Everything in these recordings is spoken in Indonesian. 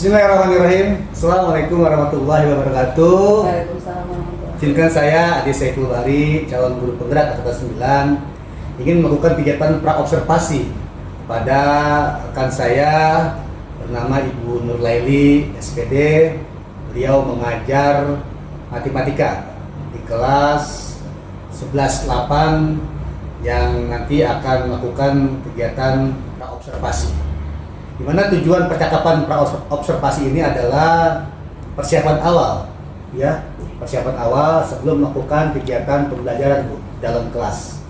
Bismillahirrahmanirrahim. Assalamualaikum warahmatullahi wabarakatuh. Waalaikumsalam warahmatullahi wabarakatuh. Izinkan saya Adi Saiful Bari, calon guru penggerak angkatan 9, ingin melakukan kegiatan praobservasi pada rekan saya bernama Ibu Nurlaili SPD. Beliau mengajar matematika di kelas 11-8 yang nanti akan melakukan kegiatan praobservasi. Di mana tujuan percakapan praobservasi ini adalah persiapan awal, ya, persiapan awal sebelum melakukan kegiatan pembelajaran Bu, dalam kelas,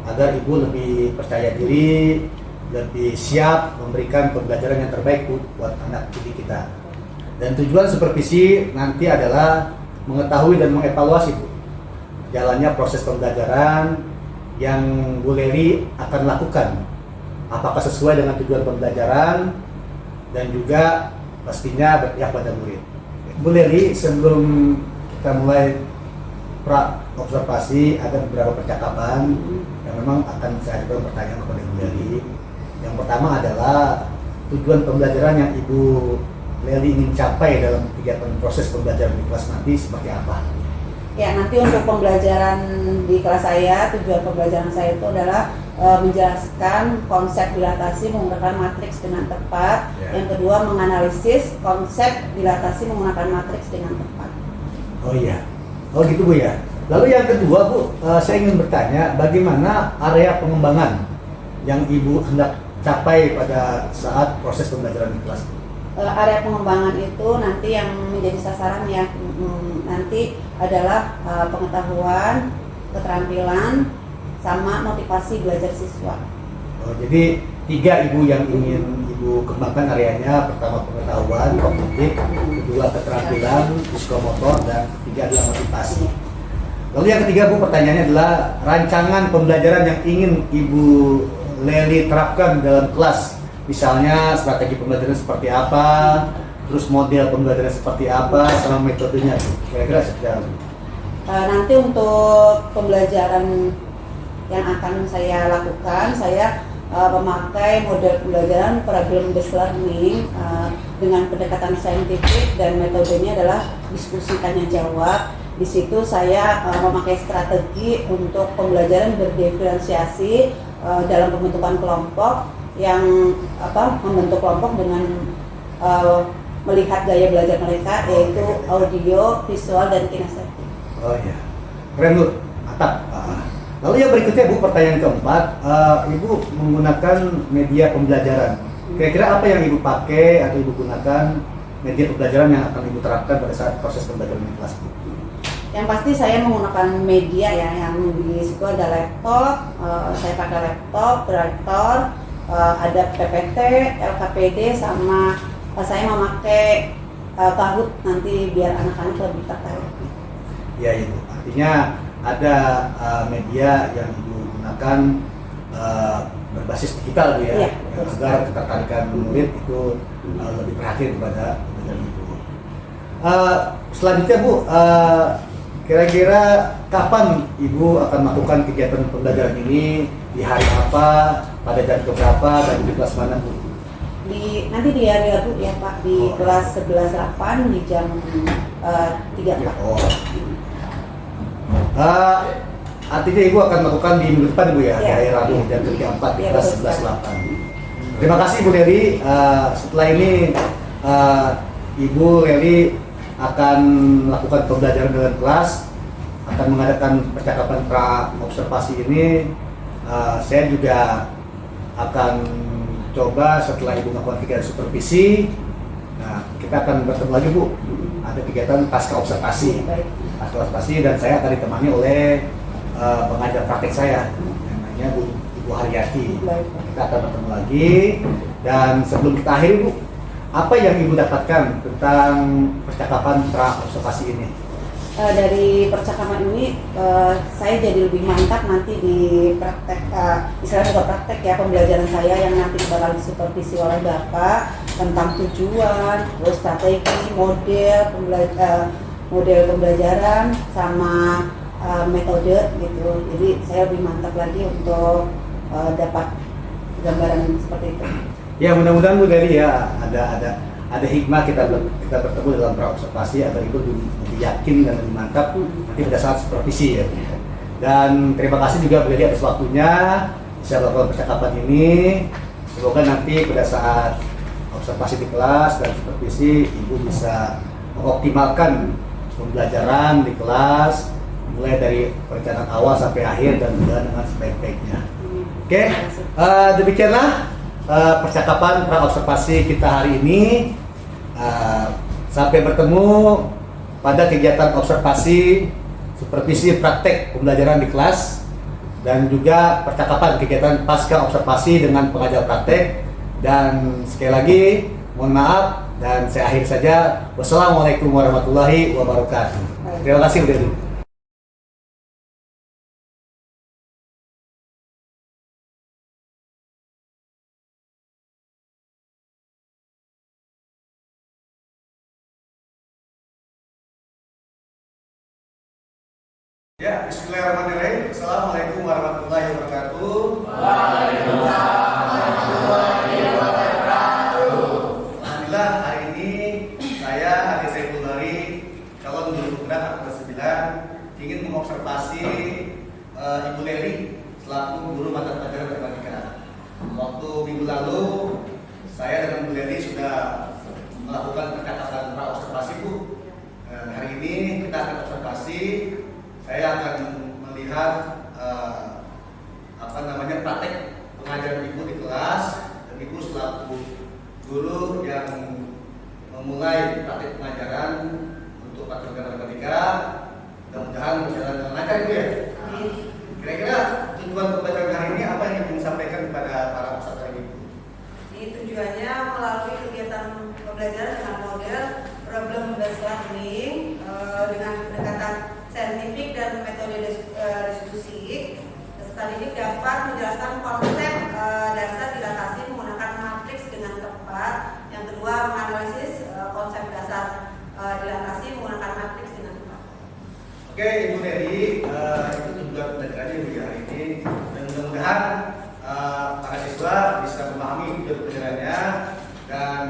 agar Ibu lebih percaya diri, lebih siap memberikan pembelajaran yang terbaik Bu, buat anak didik kita. Dan tujuan supervisi nanti adalah mengetahui dan mengevaluasi Bu, jalannya proses pembelajaran yang Bu Leri akan lakukan. Apakah sesuai dengan tujuan pembelajaran dan juga pastinya berpihak pada murid. Bu Leri, sebelum kita mulai pra-observasi ada beberapa percakapan yang memang akan saya ajukan pertanyaan kepada Bu Leri. Yang pertama adalah tujuan pembelajaran yang Ibu Leri ingin capai dalam kegiatan proses pembelajaran di kelas nanti seperti apa? Ya, nanti untuk pembelajaran di kelas saya, tujuan pembelajaran saya itu adalah menjelaskan konsep dilatasi menggunakan matriks dengan tepat. Ya. Yang kedua, menganalisis konsep dilatasi menggunakan matriks dengan tepat. Oh iya, oh gitu Bu ya. Lalu yang kedua Bu, saya ingin bertanya bagaimana area pengembangan yang Ibu hendak capai pada saat proses pembelajaran di kelas? Area pengembangan itu nanti yang menjadi sasaran ya, nanti adalah pengetahuan, keterampilan, sama motivasi belajar siswa. Oh, jadi 3 Ibu yang ingin Ibu kembangkan areanya, pertama pengetahuan, kognitif, kedua keterampilan, psikomotor, dan ketiga adalah motivasi. Lalu yang ketiga Bu, pertanyaannya adalah rancangan pembelajaran yang ingin Ibu Leli terapkan dalam kelas. Misalnya strategi pembelajaran seperti apa, terus model pembelajaran seperti apa, sama metodenya kira-kira seperti apa? Nanti untuk pembelajaran yang akan saya lakukan, saya memakai model pembelajaran problem based learning dengan pendekatan saintifik dan metodenya adalah diskusi tanya jawab. Di situ saya memakai strategi untuk pembelajaran berdiferensiasi dalam pembentukan kelompok yang membentuk kelompok dengan melihat gaya belajar mereka, yaitu audio, visual, dan kinestetik. Oh iya, keren Bu, mantap. Lalu yang berikutnya Bu, pertanyaan keempat, Ibu menggunakan media pembelajaran. Kira-kira apa yang Ibu pakai atau Ibu gunakan media pembelajaran yang akan Ibu terapkan pada saat proses pembelajaran di kelas Bu? Yang pasti saya menggunakan media ya, yang di situ ada laptop, saya pakai laptop, proyektor, ada PPT, LKPD, sama saya memakai Kahoot nanti biar anak-anak lebih tertarik. Ya Ibu, artinya ada media yang Ibu gunakan berbasis digital Bu ya, Iya, agar ketertarikan murid itu lebih perhatian kepada pembelajaran Ibu. Selanjutnya Bu, kira-kira kapan Ibu akan melakukan kegiatan pembelajaran ini, di hari apa, pada jam berapa, dan di kelas mana Bu? Nanti di hari Rabu ya Pak, di kelas 11-8 di jam 3 Pak. Artinya Ibu akan melakukan di minggu depan Bu ya, Ya. hari Rabu jam 3-4 di Ya, kelas betul. 11-8. Terima kasih Bu Leri. Setelah ini Ibu Leri akan melakukan pembelajaran dengan kelas, akan mengadakan percakapan pra-observasi ini. Saya juga akan coba setelah Ibu melakukan kegiatan supervisi. Nah, kita akan bertemu lagi Bu. Ada kegiatan pasca observasi. Baik. Pasca observasi, dan saya akan ditemani oleh pengajar praktek saya yang namanya Ibu Haryati. Baik. Kita akan bertemu lagi, dan sebelum kita akhiri Bu, apa yang Ibu dapatkan tentang percakapan pra-observasi ini? Dari percakapan ini saya jadi lebih mantap nanti di praktek, misalnya juga praktek ya, pembelajaran saya yang nanti bakal disupervisi oleh Bapak tentang tujuan, terus strategi, model pembelajaran, sama metode gitu. Jadi saya lebih mantap lagi untuk dapat gambaran seperti itu. Ya mudah-mudahan Bu Leri ya ada ada hikmah kita bertemu dalam praobservasi agar ibu lebih yakin dan lebih mantap nanti pada saat supervisi ya. Dan terima kasih juga Bu Lely atas waktunya bisa melakukan percakapan ini. Semoga nanti pada saat observasi di kelas dan supervisi ibu bisa mengoptimalkan pembelajaran di kelas mulai dari perencanaan awal sampai akhir dan berjalan dengan sebaik-baiknya. Oke, demikianlah percakapan praobservasi kita hari ini. Sampai bertemu pada kegiatan observasi, supervisi praktek pembelajaran di kelas dan juga percakapan kegiatan pasca observasi dengan pengajar praktek. Dan sekali lagi mohon maaf dan saya akhiri saja. Wassalamualaikum warahmatullahi wabarakatuh. Terima kasih Bu Lely. Ya, bismillahirrahmanirrahim. Assalamualaikum warahmatullahi wabarakatuh. Waalaikumsalam warahmatullahi wabarakatuh. Alhamdulillah hari ini saya Adi Saiful Bari, calon guru penggerak angkatan 9, ingin mengobservasi Ibu Lely selaku guru mata pelajaran matematika. Waktu minggu lalu saya dengan Bu Lely sudah melakukan percakapan praobservasi Bu. Hari ini kita akan observasi. Saya akan melihat praktek pengajaran ibu di kelas dan ibu selaku guru yang memulai praktek pengajaran untuk pelajaran matematika. Mudah-mudahan berjalan dengan lancar ibu ya. Kira-kira tujuan pembelajaran hari ini apa yang ingin disampaikan kepada para peserta ibu? Ini tujuannya melalui kegiatan pembelajaran dengan model problem based learning dengan pendekatan saintifik dan metode diskusi. Peserta didik dapat menjelaskan konsep dasar dilatasi menggunakan matriks dengan tepat. Yang kedua, menganalisis konsep dasar dilatasi menggunakan matriks dengan tepat. Oke, Ibu Lely, itu tujuan pembelajarannya Ibu hari ini. Dan mudah-mudahan para siswa bisa memahami tujuan pembelajarannya dan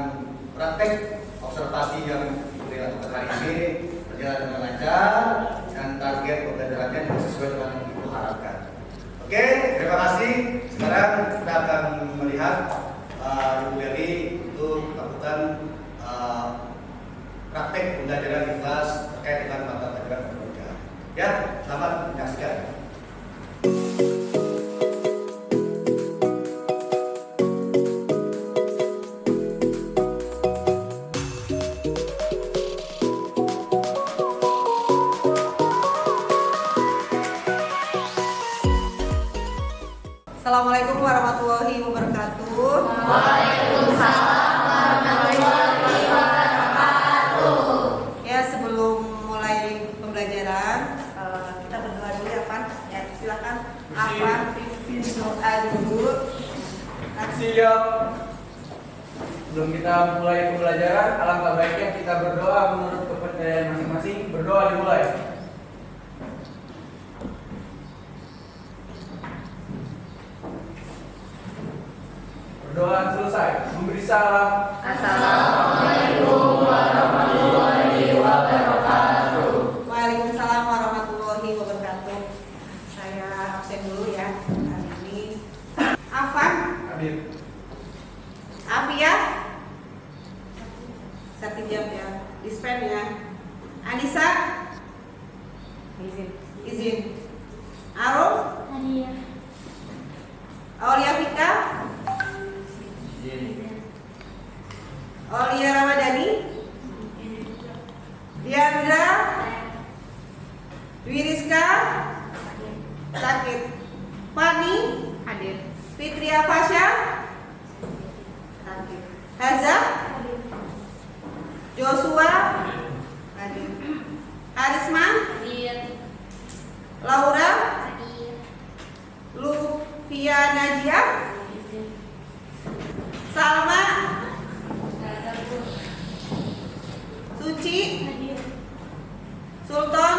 praktek observasi yang dilakukan hari ini berjalan dengan lancar dan target pembelajarannya juga sesuai dengan yang Ibu harapkan. Oke, terima kasih. Sekarang kita akan melihat Ibu Lely untuk melakukan praktek pembelajaran di kelas terkait dengan mata pelajaran matematika. Ya, selamat menyaksikan. Assalamualaikum warahmatullahi wabarakatuh. Waalaikumsalam warahmatullahi wabarakatuh. Ya, sebelum mulai pembelajaran kita berdoa dulu ya Pan. Ya, silakan Afan berdoa dulu. Siap. Sebelum kita mulai pembelajaran, alangkah baiknya kita berdoa menurut kepercayaan masing-masing. Berdoa dimulai. Berdoa selesai. Memberi salam. Assalamualaikum warahmatullahi wabarakatuh. Waalaikumsalam warahmatullahi wabarakatuh. Saya absen dulu ya hari ini. Afan, Hadir. Afia, satu jam ya. Dispen ya. Anissa, izin. Arum, Hadir. Aulia Fika, Aulia Ramadhani, Diandra, Dwi Rizka, Sakit, Fani, Hadir. Fitria Fasya, Sakit, Haza, Joshua, hadir, Harisma, Hadir. Laura, Hadir. Lufia Najia, Salma, Suci, Hadir. Sultan,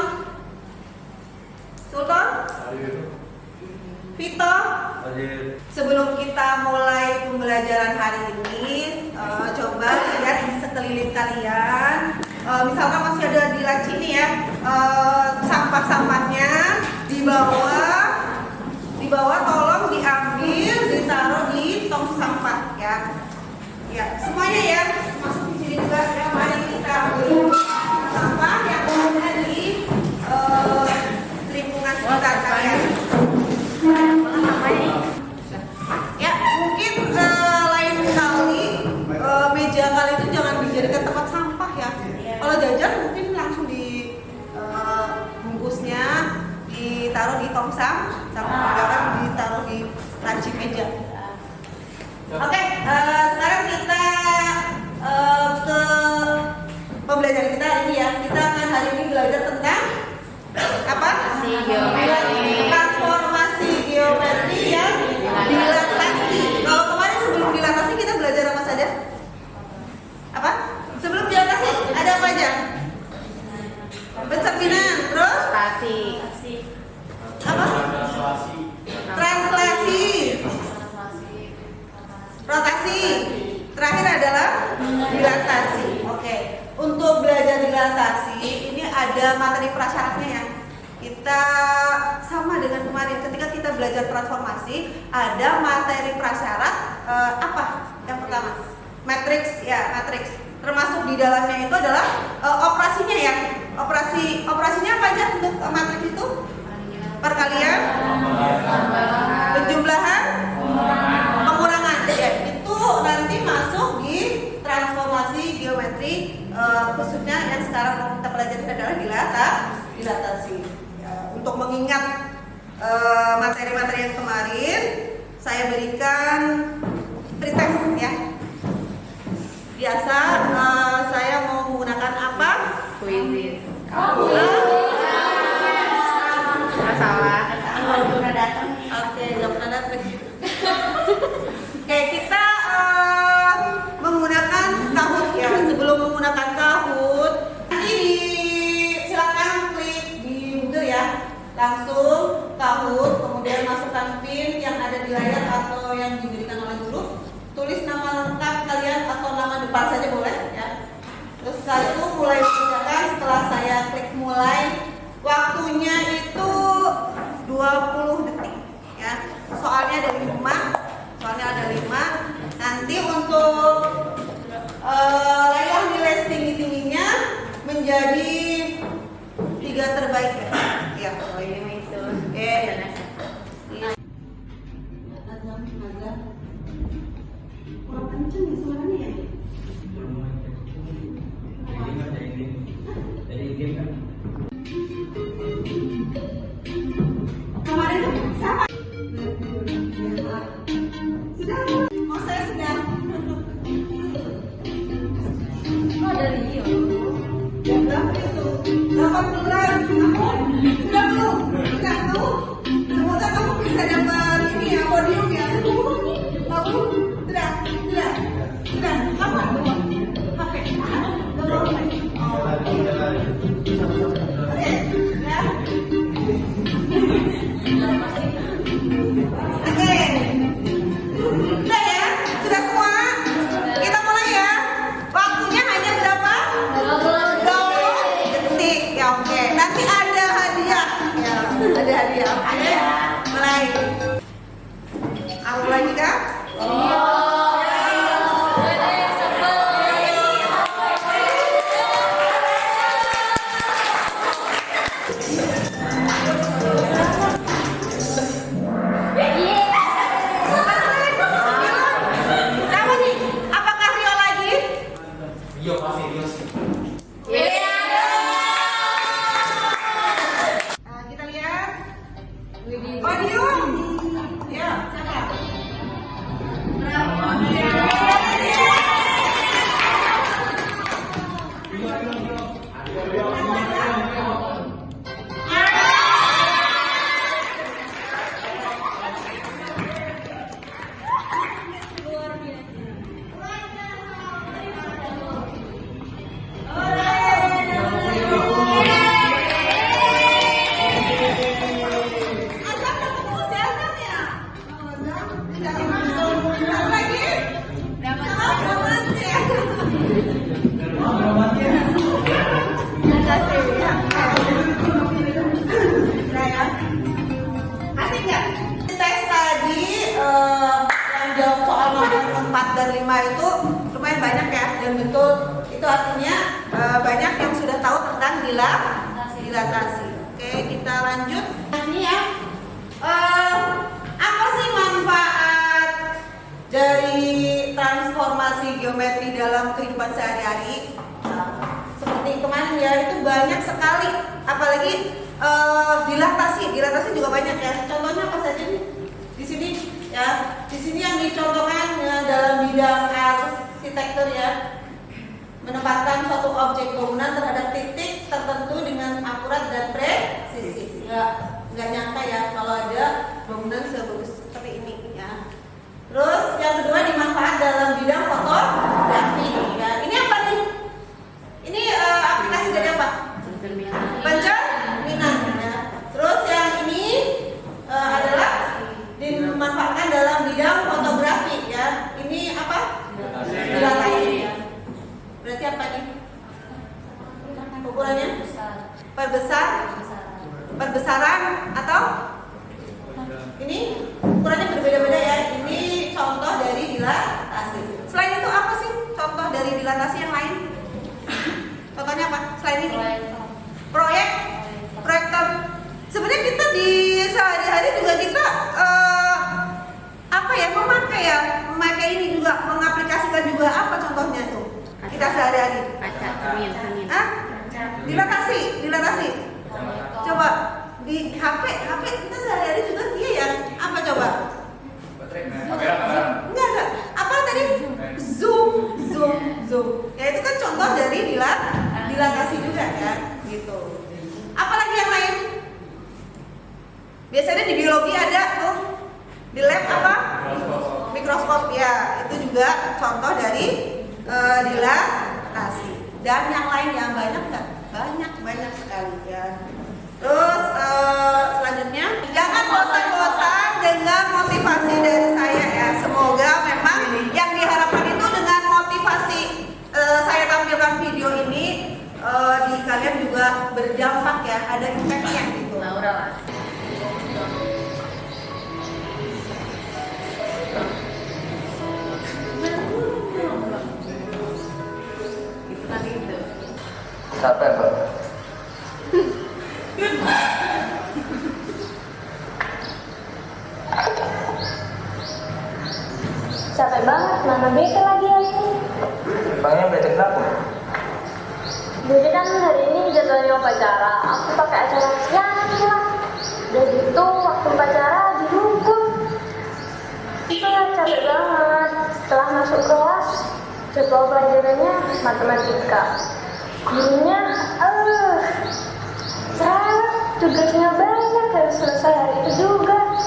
Hadir. Vito. Hadir. Sebelum kita mulai pembelajaran hari ini, coba lihat di sekeliling kalian. Misalkan masih ada di laci ini ya, sampah-sampahnya di bawah tolong diambil, ditaruh di tong sampah ya. Ya, semuanya ya, masuk di sini juga ya. Mari kita ambil sampah yang ada di lingkungan sekitar kalian. Ya, mungkin lain kali meja kalian itu jangan dijadikan tempat sampah ya. Kalau jajan mungkin langsung di bungkusnya ditaruh di tong sampah, jangan ditaruh di laci meja. Oke, sekarang kita ke pembelajaran kita ini ya. Kita akan hari ini belajar tentang apa? Transformasi geometri yang dilatasi. Kalau kemarin sebelum dilatasi kita belajar apa saja? Apa? Sebelum dilatasi ada apa aja? Pencerminan, terus? Apa? Translasi. Rotasi. Terakhir adalah dilatasi. Oke. Untuk belajar dilatasi ini ada materi prasyaratnya ya. Kita sama dengan kemarin ketika kita belajar transformasi ada materi prasyarat apa? Yang pertama, matriks ya, matriks. Termasuk di dalamnya itu adalah operasinya ya. Operasinya apa aja untuk matriks itu? Perkalian, penjumlahan, pengurangan. Ya, itu nanti masuk di transformasi geometri, khususnya yang sekarang mau kita pelajari adalah dilatasi. Ya, untuk mengingat materi-materi yang kemarin, saya berikan preteks ya. Biasa saya mau menggunakan apa? Kuisis. Masalah. Oke, nggak pernah datang. Oke, kita menggunakan Kahoot ya. Sebelum menggunakan Kahoot, nanti silakan klik di Google ya. Langsung Kahoot, kemudian masukkan PIN yang ada di layar atau yang diberikan oleh guru. Tulis nama lengkap kalian atau nama depan saja boleh ya. Terus setelah itu mulai mengerjakan. Setelah saya klik mulai, waktunya itu 20 detik ya. Soalnya ada 5. Nanti untuk layar nilai tinggi-tingginya menjadi 3 terbaik ya. Ya, ini itu. Kurang kenceng ya suaranya ya. Kemarin tuh siapa? Sudah? Oh, saya sudah. Oh, ada Rio. Ya, berapa itu? 18. Sudah belum? Sudah tuh. Semoga kamu bisa dapat ini ya, podium ya. Kamu? Sudah? Kapan? Oke. Oke, ya. Oke. Sudah ya? Sudah semua? Kita mulai ya. Waktunya hanya berapa? 20 detik. Ya oke. Nanti ada hadiah. Ya, ada hadiah. Oke. Mulai. Aku lagi kah? Siapa nih? Apakah Rio lagi? Rio pasti Rio. Nah, kita lihat. Podium. Ya, siapa? 4 dan 5 itu lumayan banyak ya, dan betul itu artinya banyak yang sudah tahu tentang dilatasi. Oke, kita lanjut. Ini ya, apa sih manfaat dari transformasi geometri dalam kehidupan sehari-hari? Seperti kemarin ya, itu banyak sekali, apalagi dilatasi juga banyak ya. Contohnya apa saja nih? Di sini ya, di sini yang dicontohkan dalam bidang arsitektur ya, menempatkan suatu objek bangunan terhadap titik tertentu dengan akurat dan presisi. Nggak nyangka ya kalau ada bangunan sebagus seperti ini ya. Terus yang kedua dimanfaat dalam bidang fotografi ya. Ini apa nih? Ini aplikasi dari apa? Pencerminan ya. Terus yang ini adalah dimanfaatkan dalam bidang fotografi ya. Ini apa? Dilatasi. Berarti apa nih? Ukurannya? Perbesaran atau ini ukurannya berbeda-beda ya. Ini contoh dari dilatasi. Selain itu apa sih contoh dari dilatasi yang lain? Contohnya apa? Selain ini? Proyektor. Sebenarnya kita di sehari-hari juga kita memakai ini juga, mengaplikasikan juga. Apa contohnya tuh? Kita sehari-hari. Dilatasi. Coba di HP kita sehari-hari juga dia ya. Apa coba? Enggak. Apa tadi? Zoom. Ya itu kan contoh dari dilatasi juga ya, gitu. Apalagi yang lain? Biasanya di biologi ada tuh di lab apa? Mikroskop ya. Itu juga contoh dari dilatasi. Dan yang lain yang banyak nggak? Banyak sekali ya. Terus selanjutnya, jangan bosan-bosan dengan motivasi dari saya ya. Semoga memang yang diharapkan itu dengan motivasi saya tampilkan video ini di kalian juga berdampak ya, ada impactnya gitu. Capek, Pak. Capek banget, mana bete lagi hari ini. Emangnya bete kenapa? Jadi kan hari ini jadwalnya upacara, aku pakai acara siang lah. Udah gitu waktu upacara dihukum. Capek banget. Setelah masuk kelas, jadwal pelajarannya matematika. Gurunya, cerewet, tugasnya banyak, harus selesai hari itu juga.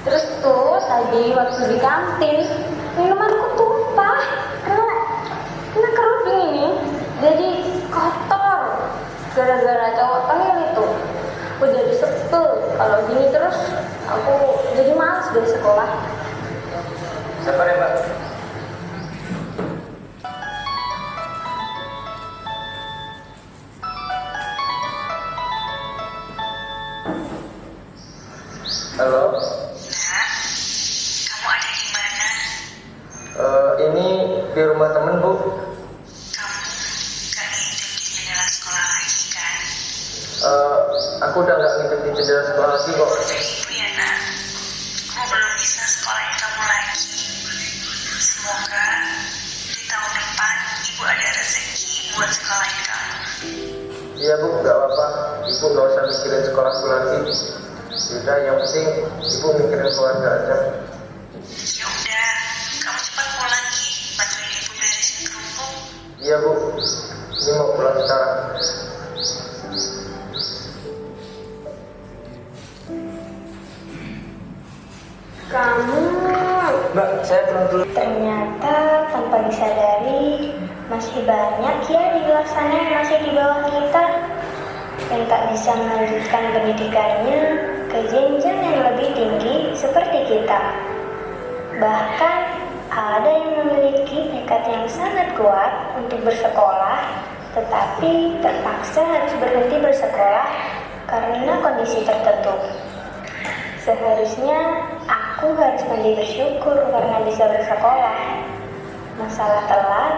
Terus tuh tadi waktu di kantin, minumanku tumpah kena kerudung ini, jadi kotor gara-gara cowok tengil itu. Aku jadi sebel, kalau gini terus aku jadi malas dari sekolah. Sabar ya, Mbak. Halo. Nak, kamu ada di mana? Ini di rumah temen, Bu. Kamu gak ngintip di jendela sekolah lagi kan? Aku udah nggak ngintip di jendela sekolah lagi kok. Ibu ya nak, aku belum bisa sekolahin kamu lagi. Semoga di tahun depan ibu ada rezeki buat sekolahin kamu. Iya, Bu, nggak apa-apa. Ibu nggak usah mikirin sekolahku lagi. Udah, yang penting ibu mikirin keluarga aja. Ya udah, kamu cepat pulang lagi, bantuin ibu beresin kerupuk. Iya, Bu. Ini mau pulang sekarang. Kamu Mbak, saya pulang dulu. ternyata tanpa disadari masih banyak ya di luar sana yang masih di bawah kita, yang tak bisa melanjutkan pendidikannya ke jenjang yang lebih tinggi seperti kita. Bahkan ada yang memiliki tekad yang sangat kuat untuk bersekolah, tetapi terpaksa harus berhenti bersekolah karena kondisi tertentu. Seharusnya aku harus lebih bersyukur karena bisa bersekolah. Masalah telat,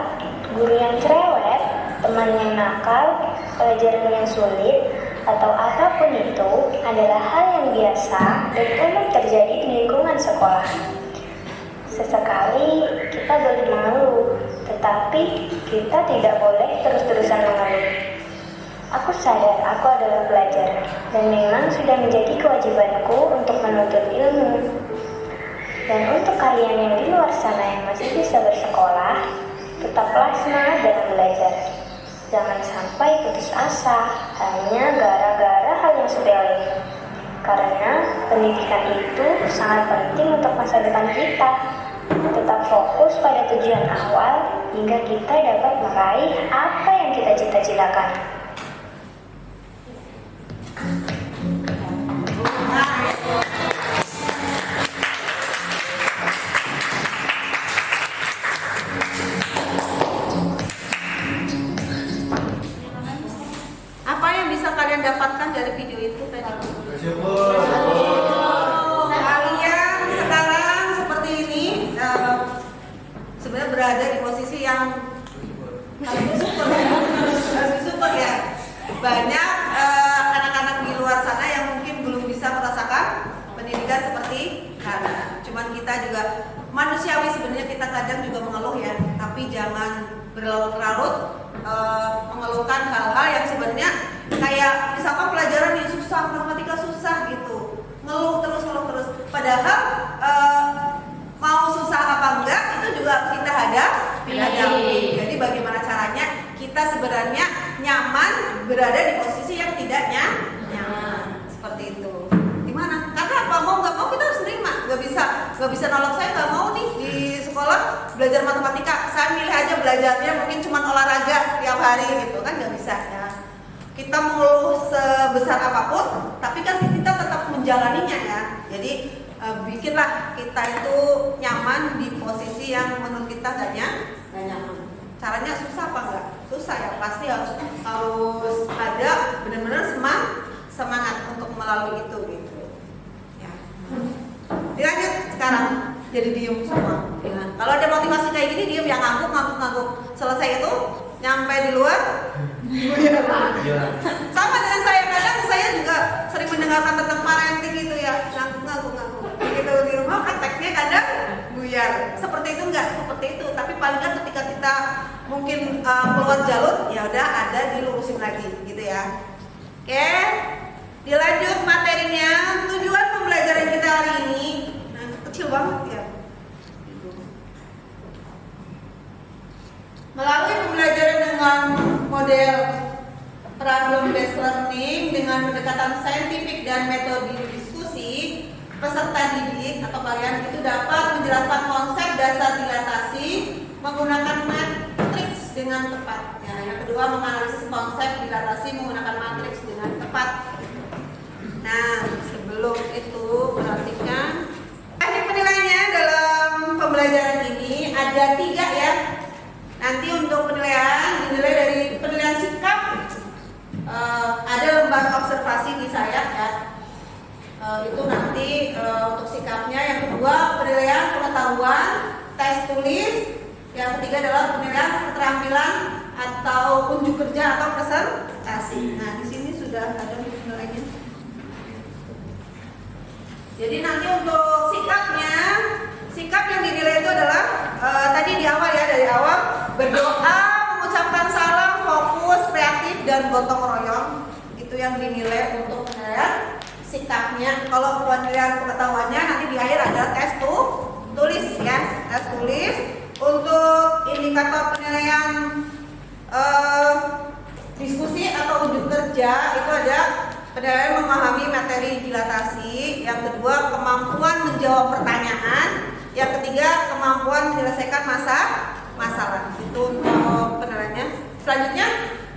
guru yang cerewet, teman yang nakal, pelajaran yang sulit, atau apapun itu adalah hal yang biasa dan umum terjadi di lingkungan sekolah. Sesekali kita boleh mengeluh, tetapi kita tidak boleh terus-terusan mengeluh. Aku sadar aku adalah pelajar dan memang sudah menjadi kewajibanku untuk menuntut ilmu. Dan untuk kalian yang di luar sana yang masih bisa bersekolah, tetaplah semangat dalam belajar. Jangan sampai putus asa hanya gara-gara hal yang sepele. Karena pendidikan itu sangat penting untuk masa depan kita. Tetap fokus pada tujuan awal hingga kita dapat meraih apa yang kita cita-citakan. Apa yang bisa kalian dapatkan dari video itu tadi? Bersyukur. Kalian sekarang seperti ini sebenarnya berada di posisi yang harus bersyukur ya. Banyak anak-anak di luar sana yang mungkin belum bisa merasakan pendidikan seperti karena cuman kita juga manusiawi sebenarnya, kita kadang juga mengeluh ya, tapi jangan berlarut-larut mengeluhkan hal-hal yang sebenarnya kayak misalkan pelajaran yang susah, matematika susah gitu, ngeluh terus padahal mau susah apa enggak itu juga harus kita hadapi. Jadi bagaimana caranya kita sebenarnya nyaman berada di posisi yang tidak nyaman seperti itu. Gimana? Karena apa, mau nggak mau kita harus terima, nggak bisa nolak. Saya nggak mau nih di sekolah belajar matematika, saya milih aja belajarnya mungkin cuma olahraga tiap hari gitu kan, nggak bisa ya. Kita mengeluh sebesar apapun, tapi kan kita tetap menjalaninya ya. Jadi bikinlah kita itu nyaman di posisi yang menurut kita nggak nyaman. Caranya susah apa enggak? Susah ya, pasti harus ada benar-benar semangat untuk melalui itu gitu. Ya. Dilanjut sekarang, jadi diem semua. Ya. Kalau ada motivasi kayak gini diem, yang ngangguk. Selesai itu nyampe di luar. Sama dengan saya, kadang saya juga sering mendengarkan tentang parenting gitu ya, ngangguk. Begitu di rumah prakteknya kadang buyar. Seperti itu enggak? Seperti itu. Tapi paling kan ketika kita mungkin keluar jalur, ya udah ada dilurusin lagi gitu ya. Oke, dilanjut materinya. Tujuan pembelajaran kita hari ini, nah, kecil banget ya. Melalui pembelajaran dengan model problem based learning dengan pendekatan saintifik dan metode diskusi, peserta didik atau kalian itu dapat menjelaskan konsep dasar dilatasi menggunakan matriks dengan tepat. Ya, yang kedua, menganalisis konsep dilatasi menggunakan matriks dengan tepat. Nah, sebelum itu perhatikan teknik penilaiannya dalam pembelajaran ini ada 3 ya. Nanti untuk penilaian dinilai dari penilaian sikap. Ada lembar observasi di sayap ya. Itu nanti untuk sikapnya. Yang kedua, penilaian pengetahuan, tes tulis. Yang ketiga adalah penilaian keterampilan atau unjuk kerja atau presentasi. Nah, di sini sudah ada penilaiannya. Jadi nanti untuk sikapnya, sikap yang dinilai itu adalah tadi di awal ya, dari awal berdoa, mengucapkan salam, fokus, kreatif, dan gotong royong. Itu yang dinilai untuk penilaian sikapnya. Kalau penilaian pengetahuannya nanti di akhir ada tes tulis ya, tes tulis. Untuk indikator penilaian diskusi atau unjuk kerja itu ada penilaian memahami materi dilatasi. Yang kedua, kemampuan menjawab pertanyaan. Yang ketiga, kemampuan menyelesaikan masalah. Itu untuk penilaiannya. Selanjutnya,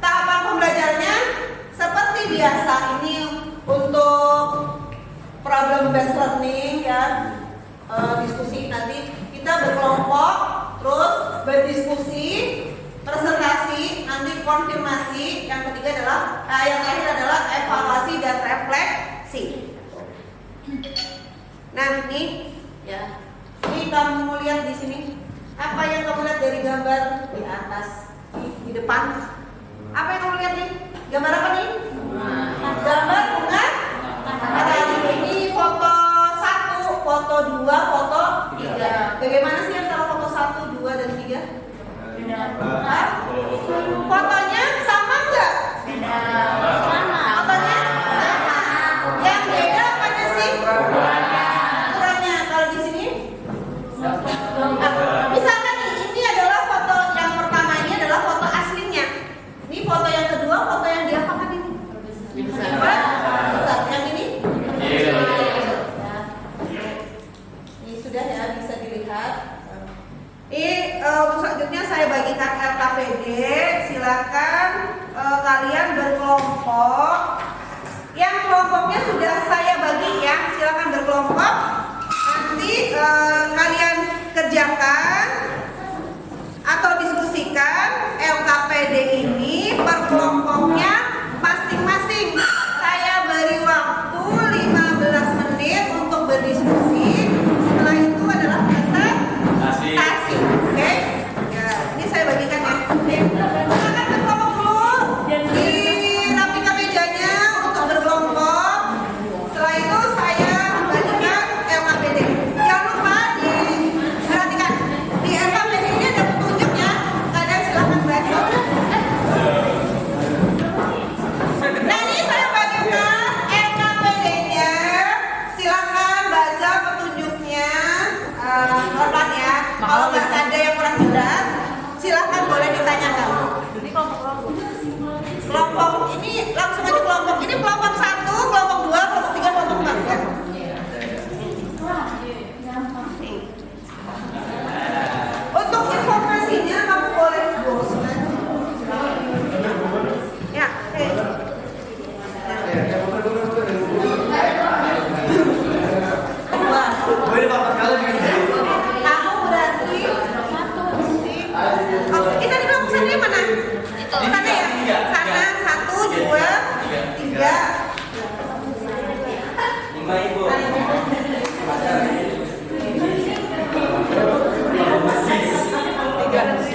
tahapan pembelajarannya seperti biasa. Ini untuk problem based learning ya, diskusi. Nanti kita berkelompok, terus berdiskusi, presentasi, nanti konfirmasi. Yang ketiga adalah yang terakhir adalah evaluasi dan refleksi. Nanti ya, ini kamu lihat di sini Apa yang kamu lihat dari gambar di atas, di depan? Apa yang kamu lihat nih? Gambar apa nih? Gambar bunga matahari. Ini foto 1, foto 2, foto 3. Bagaimana sih antara foto 1, 2, dan 3? Hah? Fotonya sama nggak? Fotonya sama. Yang beda apanya sih? Ukurannya. Kalau di sini? Misalkan nih, ini adalah foto yang pertama, ini adalah foto aslinya. Ini foto yang kedua, foto yang diapakan ini? Besar. Yang ini? Ini sudah ya, bisa dilihat. Ini untuk selanjutnya saya bagikan LKPD. Silakan kalian berkelompok. Yang kelompoknya sudah saya bagi ya. Silakan berkelompok. Nanti kalian kerjakan atau diskusikan LKPD ini per kelompoknya masing-masing. Saya beri waktu 15 menit untuk berdiskusi. Setelah itu adalah presentasi. Oke? Ya, ini saya bagikan ya. Silakan berkelompok dulu. Dirapikan mejanya untuk berkelompok. Setelah itu saya bagikan LKPD. Jangan lupa diperhatikan. Di LKPD ini ada petunjuknya. Kalian silahkan baca. Nah, ini saya bagikan LKPD-nya. Silakan baca petunjuknya. Pelan ya. Kalau nggak ada yang kurang jelas, silakan boleh ditanyakan. Ini kelompok ini langsung aja kelompok. Ini kelompok 1, kelompok 2, kelompok 3, kelompok 4 ya. Untuk informasinya kamu boleh bosan. Ya, oke. Kamu berarti kita di kelompok sana mana? Itu sana ya? Sana 1, 2, 3.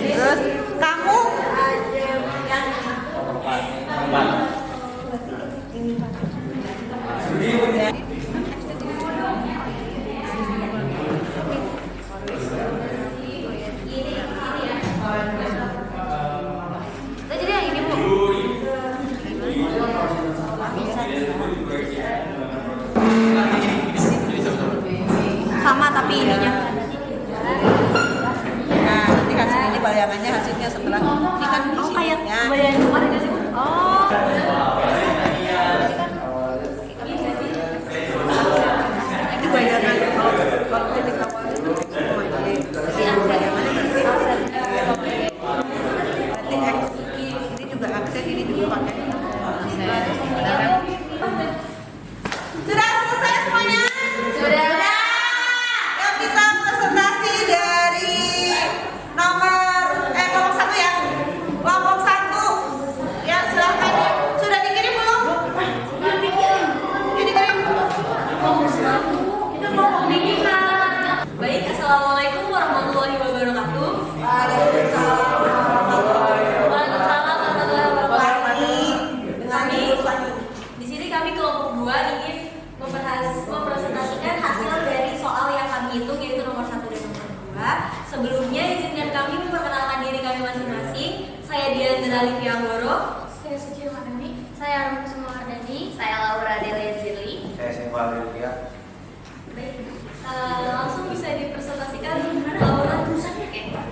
Terus kamu jadi yang ini Bu. Sama tapi ininya. Nah, nanti hasil ini bayangannya hasilnya setelah ini kan di sininya. Bayangan kemarin nggak sih Bu? Oh. Ini bayangan kalau titik awal itu bayangannya berarti X ini juga aksen, ini juga pakai. Sudah selesai semuanya? Sudah. Yuk kita presentasi dari kelompok 1 ya. Kelompok 1. Ya, silakan. Sudah dikirim belum? Belum dikirim. Ini dikirim. Kita mau bimbingan. Baik, assalamualaikum warahmatullahi wabarakatuh. Waalaikumsalam warahmatullahi Waalaikumsalam warahmatullahi wabarakatuh. wabarakatuh. Di sini kami kelompok 2 ingin mempresentasikan hasil dari soal yang kami hitung, yaitu nomor 1 dan nomor 2. Sebelumnya izinkan kami memperkenalkan diri kami masing-masing. Saya Diandra Livianggoro. Saya Suci Mardani. Saya Arun Kusuma Mardani. Saya Laura Delia Zirli. Saya Sengwal Delia. Baik, langsung bisa dipresentasikan gimana Laura tulisannya kayak.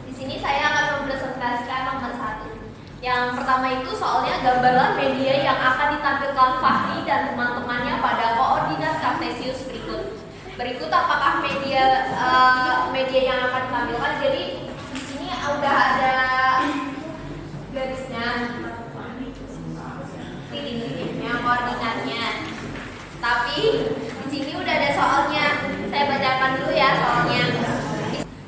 Di sini saya akan mempresentasikan nomor 1. Yang pertama itu soalnya gambarlah media yang akan ditampilkan Fahri dan teman-temannya pada koordinat kartesius berikut. Berikut apakah media yang akan ditampilkan? Jadi di sini udah ada garisnya, titik-titiknya, koordinatnya. Tapi di sini udah ada soalnya. Saya bacakan dulu ya soalnya.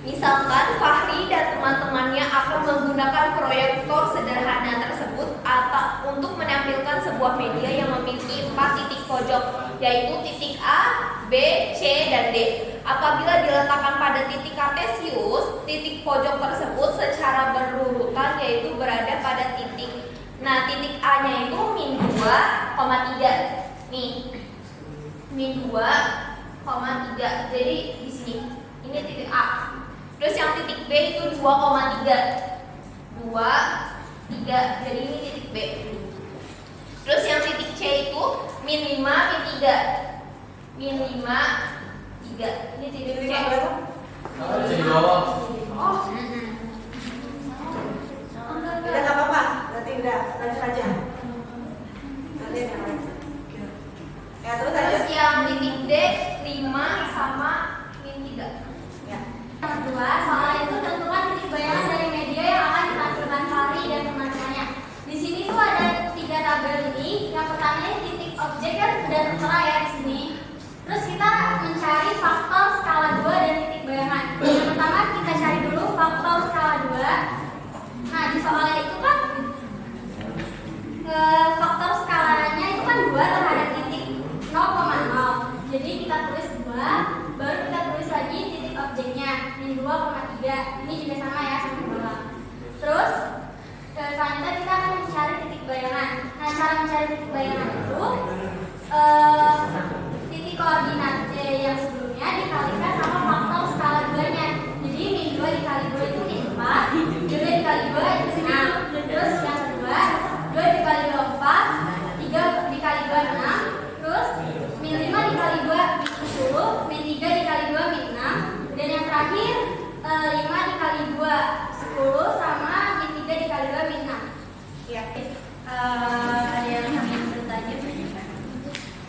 Misalkan Fahri dan teman-temannya akan menggunakan proyektor sederhana tersebut atau untuk menampilkan sebuah media yang memiliki 4 titik pojok, yaitu titik A, B, C, dan D. Apabila diletakkan pada titik kartesius, titik pojok tersebut secara berurutan yaitu berada pada titik. Nah, titik A-nya itu min 2,3. Nih. Min 2,3. Jadi di sini. Ini titik A. Terus yang titik B itu 2,3. 2,3. Jadi ini titik B. Terus yang titik C itu min 5, min 3. Min 5, 3. Ini titik C. Di bawah. Oh. Udah nggak apa-apa, berarti udah lanjut aja. Nanti yang lain. Ya terus Terus lanjut. yang titik D 5 sama min 3. Ya. Yang kedua, soal itu tentukan titik bayangan dari media yang akan ditampilkan Fahri dan teman-temannya. Di sini tuh ada 3 tabel ini. Yang pertama ini titik objek kan udah tertera ya di sini. Terus kita mencari faktor skala 2 dan titik bayangan. Yang pertama kita cari dulu faktor skala 2. Nah, di soalnya itu kan faktor skalanya itu kan 2 terhadap titik 0,0. Jadi kita tulis 2, baru kita tulis lagi titik objeknya min 2,3. Ini juga sama ya, sama bawah. Terus selanjutnya kita akan mencari titik bayangan. Nah, cara mencari titik bayangan itu titik koordinat C yang sebelumnya dikalikan sama faktor skala 2-nya. Jadi min 2 dikali 2 itu min 4, 2 dikali 2 itu 6. Terus yang kedua 2 dikali 2 4, 3 dikali 2 6. Terus min 5 dikali 2 min 10, min 3 dikali 2 min 6. Dan yang terakhir 5 dikali 2 10 sama min 3 dikali 2 min 6. Iya. Ada yang ingin bertanya?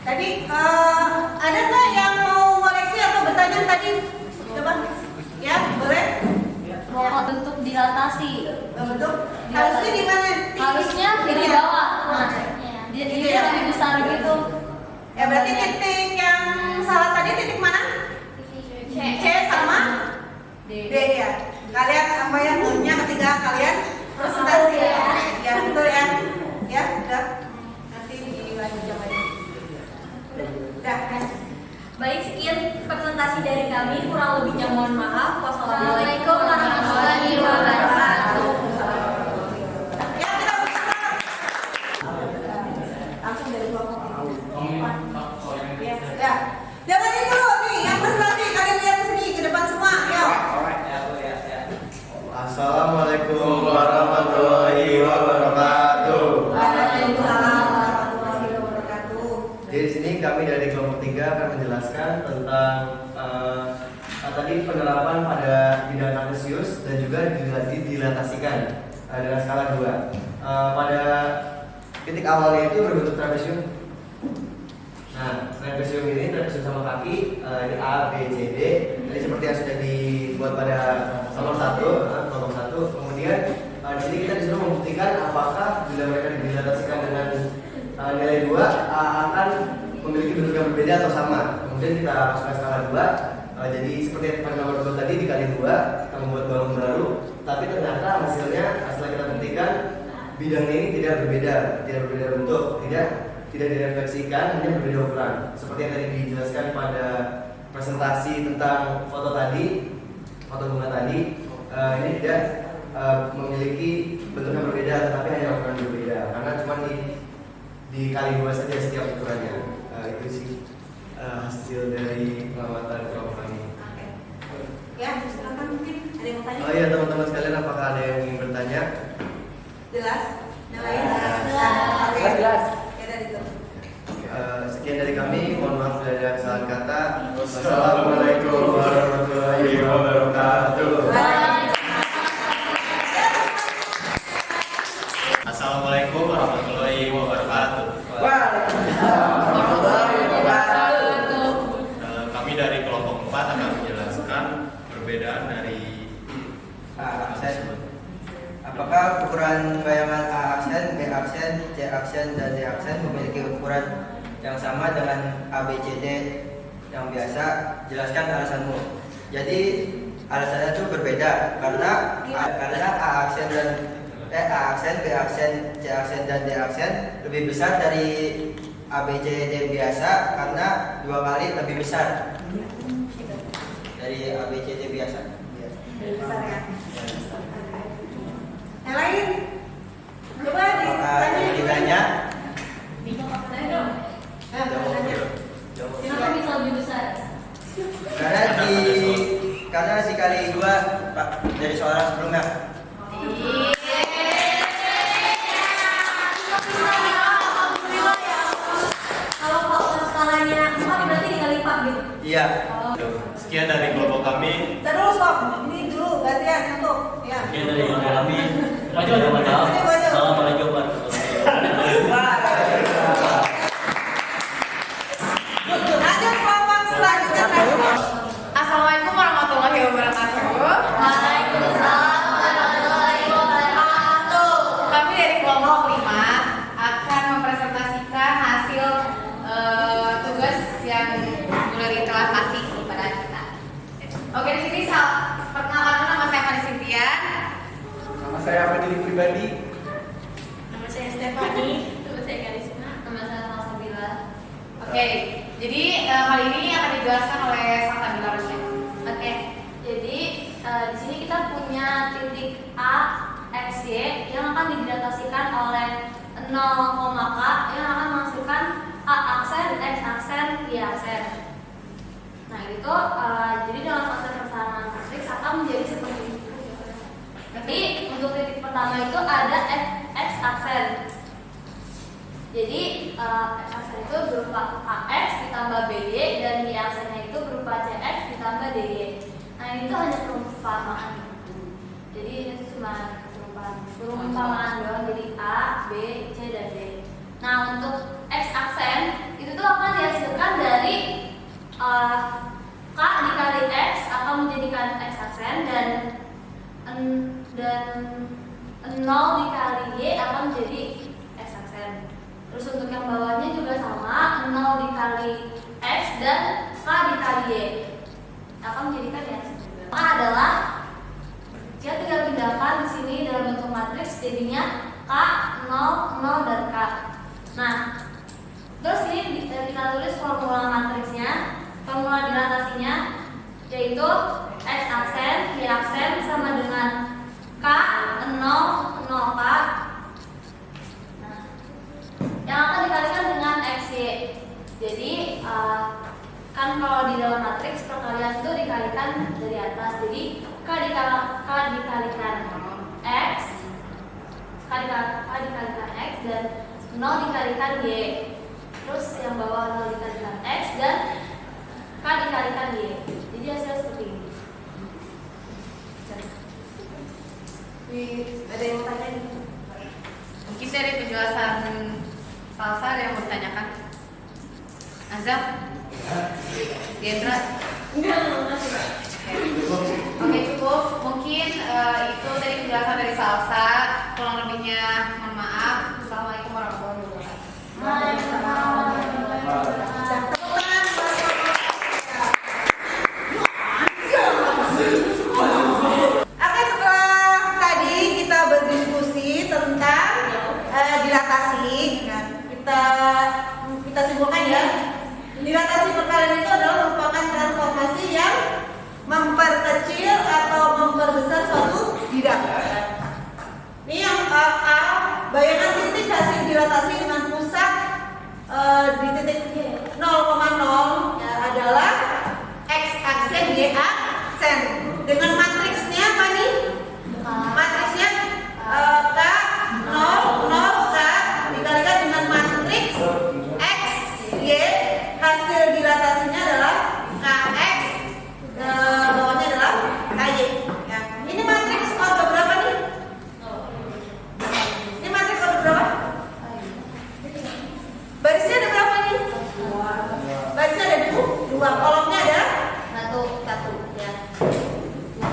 Tadi ada nggak yang mau koreksi atau bertanya tadi? Coba. Ya, boleh. Bentuk dilatasi. Bentuk. Harusnya di mana? Harusnya di Ini ya? bawah. Nah, dia lebih besar gitu. Ya berarti titik yang salah tadi titik mana? C sama D ya. Kalian apa yang punya ketika kalian presentasi ya? Ya betul ya. Ya udah. Nanti dilanjut jam aja. Udah. Baik, sekian presentasi dari kami. Kurang lebihnya mohon maaf. Wassalamualaikum warahmatullahi wabarakatuh. Ya kita langsung dari kelompok ini. Ya sudah. Jangan ini dulu nih, yang presentasi kalian lihat ke sini ke depan semua. Ya. Assalamualaikum warahmatullahi wabarakatuh. Waalaikumsalam warahmatullahi wabarakatuh. Jadi di sini kami dari kelompok 3 akan menjelaskan tentang tadi penerapan pada bidang kartesius dan juga dilatasikan dengan skala 2. Pada titik awalnya itu berbentuk trapesium. Nah, trapesium ini trapesium sama kaki, ini A, B, C, D. Jadi seperti yang sudah dibuat pada nomor 1. Kemudian di sini kita disuruh membuktikan apakah bila mereka dilatasikan dengan nilai 2 akan memiliki bentuk yang berbeda atau sama. Kemudian kita masukkan skala 2. Jadi seperti pada nomor 2 tadi dikali 2 kita membuat balon baru, tapi ternyata hasilnya setelah kita buktikan bidangnya ini tidak berbeda bentuk, tidak direfleksikan, hanya berbeda ukuran. Seperti yang tadi dijelaskan pada presentasi tentang foto bunga tadi, ini tidak memiliki bentuk yang berbeda, tetapi hanya ukuran berbeda, karena cuma dikali 2 saja setiap ukurannya. Itu sih hasil dari pengamatan kelompok kami. Ya, silakan mungkin ada yang mau tanya. Oh iya teman-teman sekalian, apakah ada yang ingin bertanya? Jelas? Yang lain? Oke. Jelas. Ya dari itu. Sekian dari kami, mohon maaf bila ada kesalahan kata. Wassalamualaikum warahmatullahi wabarakatuh. Assalamualaikum warahmatullahi wabarakatuh. Kami dari kelompok 4 akan menjelaskan perbedaan dari aksen. Apakah ukuran bayangan A aksen, B aksen, C aksen, dan D aksen memiliki ukuran yang sama dengan A, B, C, D yang biasa? Jelaskan alasanmu. Jadi alasannya itu berbeda karena A aksen dan A aksen, B aksen, C aksen, dan D aksen lebih besar dari A, B, C, D biasa karena 2 kali lebih besar. dari ABCD biasa. Dari besar ya. Yang lain? Coba Apakah ditanya. ditanya? Saya dong. Kenapa bisa lebih besar? Karena dikali 2 Pak dari soalan sebelumnya. Kalau skalanya 4 berarti dikali 4 gitu. Iya. Sekian dari kelompok kami. Terus kok, ini dulu gantian untuk ya. Sekian dari kelompok kami. Maaf. Salam pada jawaban. Lanjut kelompok selanjutnya. Assalamualaikum warahmatullahi wabarakatuh. Waalaikumsalam warahmatullahi wabarakatuh. Kami dari kelompok 5 akan mempresentasikan hasil tugas yang Bulari telah kasih kepada kita. Oke, di sini perkenalkan dulu, nama saya Fani Cynthia. Nama saya Fadili pribadi. Nama saya Stefani. Nama saya Karisma. Nama saya Salsabila. Oke, jadi hal ini akan dijelaskan oleh Salsabila Rusya. Oke, jadi di sini kita punya titik A, X, Y yang akan didatasikan oleh 0, K yang akan menghasilkan A aksen, X aksen, Y aksen. Nah itu jadi dalam fase persamaan matriks akan menjadi seperti itu. Jadi untuk titik pertama itu ada X aksen. Jadi X aksen itu berupa AX ditambah BY dan Y aksennya itu berupa CX ditambah DY. Nah ini tuh hanya perumpamaan. Jadi ini tuh cuma perumpamaan doang. Jadi A, B, C dan D. Nah untuk X aksen itu tuh akan dihasilkan dari K dikali X akan menjadikan X aksen dan 0 dikali Y akan menjadi X aksen. Terus untuk yang bawahnya juga sama, 0 dikali X dan K dikali Y akan menjadikan Y aksen juga. Maka adalah kita tinggal pindahkan di sini dalam bentuk matriks jadinya K, 0, 0 dan K. Nah, terus ini kita tulis formula matriksnya, formula dilatasinya yaitu X aksen, Y aksen sama dengan K, 0, 0K. Nah, yang akan dikalikan dengan XY. Jadi kan kalau di dalam matriks perkalian itu dikalikan dari atas. Jadi K dikalikan X, K dikalikan X dan 0 dikalikan Y. Terus yang bawah 0 dikalikan X dan K dikalikan Y. Jadi hasilnya seperti ini. Ada yang mau tanya? Mungkin dari penjelasan Salsa ada yang mau ditanyakan? Azam? Gendra? Oke, cukup. Mungkin itu dari penjelasan dari Salsa. Kurang lebihnya mohon maaf. Assalamualaikum warahmatullahi wabarakatuh. Oke, setelah tadi kita berdiskusi tentang dilatasi, kita simpulkan ya. Dilatasi perkalian itu adalah merupakan transformasi yang memperkecil atau memperbesar suatu bidang. Ini yang A, bayangan titik hasil dilatasi dengan pusat di titik 0,0 ya, adalah X aksen, Y aksen. Dengan matriksnya apa nih? Matriksnya K, 0, 0, K dikalikan dengan matriks X, Y. Hasil dilatasinya adalah KX, bawahnya adalah KY ya. Ini matriks ordo berapa nih? Ini matriks ordo berapa? Barisnya ada berapa nih? Barisnya ada 2, kolomnya ada 1 ya.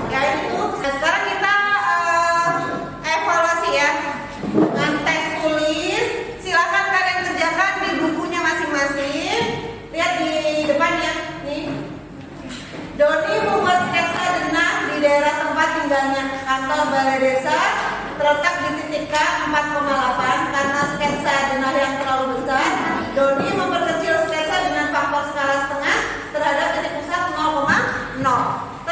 Ya itu. Nah, sekarang kita evaluasi ya dengan tes tulis. Silakan kalian kerjakan di bukunya masing-masing. Lihat di depan ya, nih. Doni membuat sketsa denah di daerah tempat tinggalnya. Kantor balai desa terletak di titik K 4,8. Karena sketsa denah yang terlalu besar, Doni memperkecil sketsa dengan faktor skala setengah terhadap titik pusat 0,0.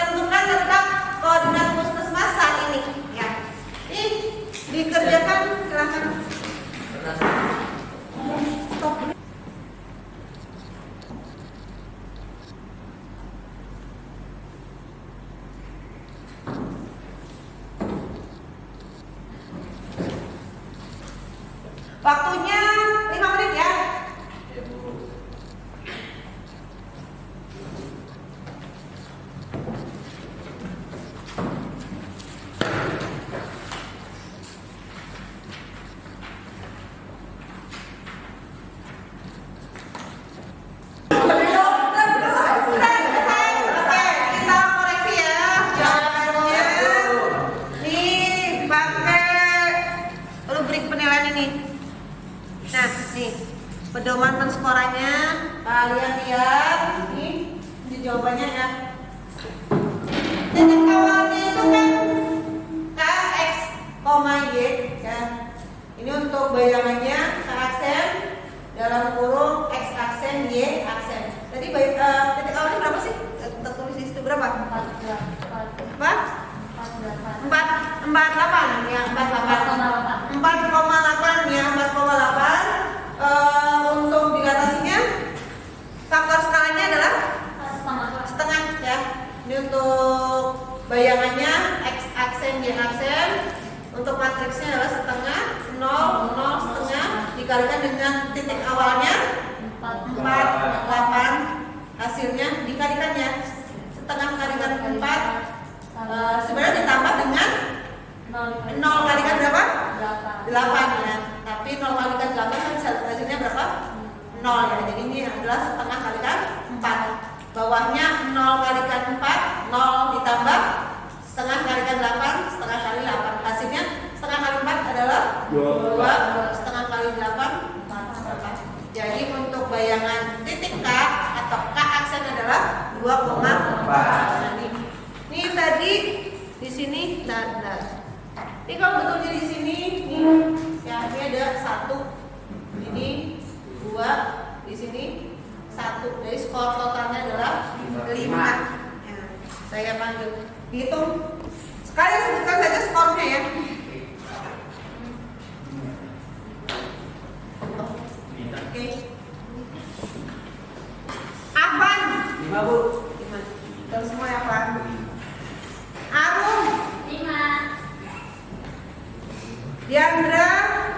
Waktunya 5 menit ya. Ya, Bu. Oke, kita koreksi ya. Jawabannya nih pakai rubrik penilaian ini. Nah, nih pedoman penskorannya kalian lihat ini jawabannya ya. Titik awalnya itu kan KX, Y ya. Ini untuk bayangannya K aksen dalam kurung X aksen Y aksen. Tadi titik awalnya berapa sih? Tertulis di situ berapa? 48 ya, 48 ya, 4,8. Untuk dilatasinya faktor skalanya adalah setengah ya. Ini untuk bayangannya X aksen Y aksen. Untuk matriksnya adalah setengah, 0, 0, setengah dikalikan dengan titik awalnya 4, 8. Hasilnya dikalikannya setengah kalikan 4, sebenarnya ditambah dengan 0 kalikan berapa? 8 ya. Tapi 0 kalikan 8 kan hasilnya berapa? 0 ya. Jadi ini adalah setengah kalikan 4. Bawahnya 0 kalikan 4, 0 ditambah setengah kalikan 8, setengah kali 8. Hasilnya setengah kali 4 adalah 2, setengah kali 8 4. Jadi untuk bayangan titik K atau K aksen adalah 2,4. Nah, ini tadi di sini ini kalau betulnya di sini nih ya, ini ada 1, ini 2, di sini 1. Jadi skor totalnya adalah 5. Ya, saya panggil hitung sekali, sebutkan saja skornya ya. Oke. Afan 5, Bu. 5. Terus semua ya, Afan. Arum 5. Diandra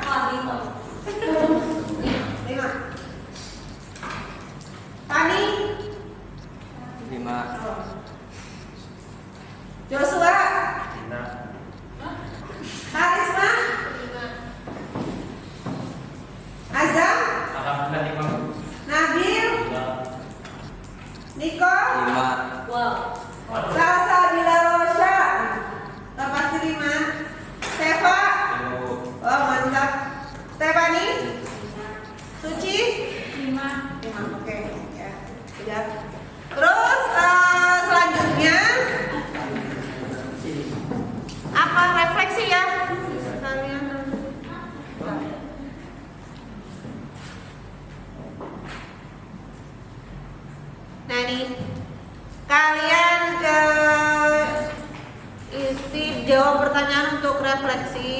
Oh, gitu. 5. Pani 5. Joshua Karisma 5. Azam Alhamdulillah 5, Bu. Nabil Niko 5. Wow. Salsa Bila Rosha pasti 5. Seva oh mantap. Stefani Suci 5. Oke ya sudah. Terus selanjutnya apa refleksi ya kalian. Nah nih kalian ke isi jawab pertanyaan untuk refleksi.